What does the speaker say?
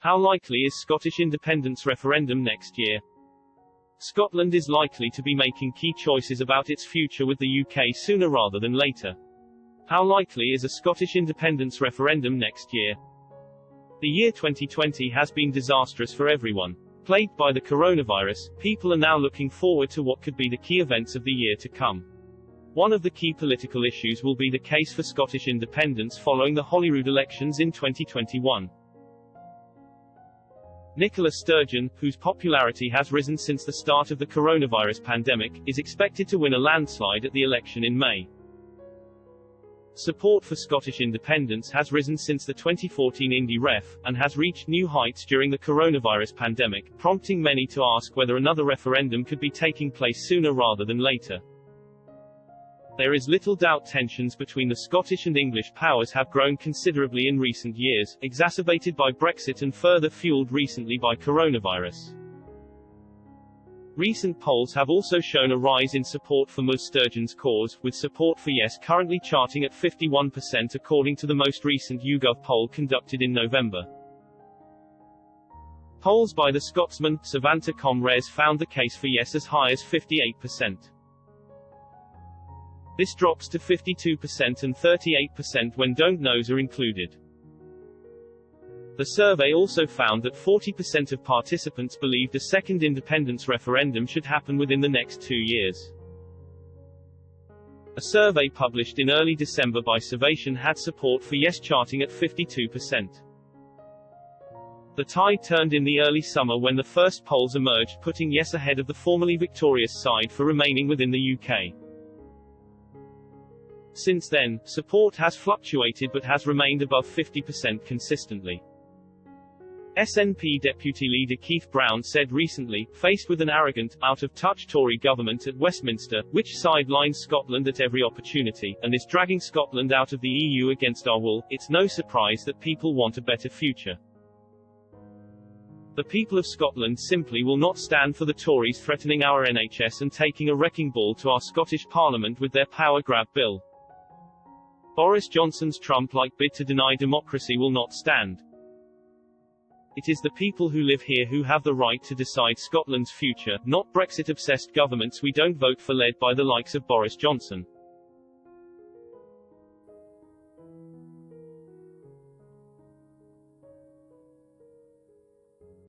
How likely is Scottish independence referendum next year? Scotland is likely to be making key choices about its future with the UK sooner rather than later. How likely is a Scottish independence referendum next year? The year 2020 has been disastrous for everyone. Plagued by the coronavirus, people are now looking forward to what could be the key events of the year to come. One of the key political issues will be the case for Scottish independence following the Holyrood elections in 2021. Nicola Sturgeon, whose popularity has risen since the start of the coronavirus pandemic, is expected to win a landslide at the election in May. Support for Scottish independence has risen since the 2014 Indie Ref, and has reached new heights during the coronavirus pandemic, prompting many to ask whether another referendum could be taking place sooner rather than later. There is little doubt tensions between the Scottish and English powers have grown considerably in recent years, exacerbated by Brexit and further fueled recently by coronavirus. Recent polls have also shown a rise in support for Ms Sturgeon's cause, with support for Yes currently charting at 51% according to the most recent YouGov poll conducted in November. Polls by the Scotsman, Savanta Comres found the case for Yes as high as 58%. This drops to 52% and 38% when don't knows are included. The survey also found that 40% of participants believed a second independence referendum should happen within the next 2 years. A survey published in early December by Survation had support for Yes charting at 52%. The tide turned in the early summer when the first polls emerged, putting Yes ahead of the formerly victorious side for remaining within the UK. Since then, support has fluctuated but has remained above 50% consistently. SNP Deputy Leader Keith Brown said recently, faced with an arrogant, out-of-touch Tory government at Westminster, which sidelines Scotland at every opportunity, and is dragging Scotland out of the EU against our will, it's no surprise that people want a better future. The people of Scotland simply will not stand for the Tories threatening our NHS and taking a wrecking ball to our Scottish Parliament with their power grab bill. Boris Johnson's Trump-like bid to deny democracy will not stand. It is the people who live here who have the right to decide Scotland's future, not Brexit-obsessed governments we don't vote for led by the likes of Boris Johnson.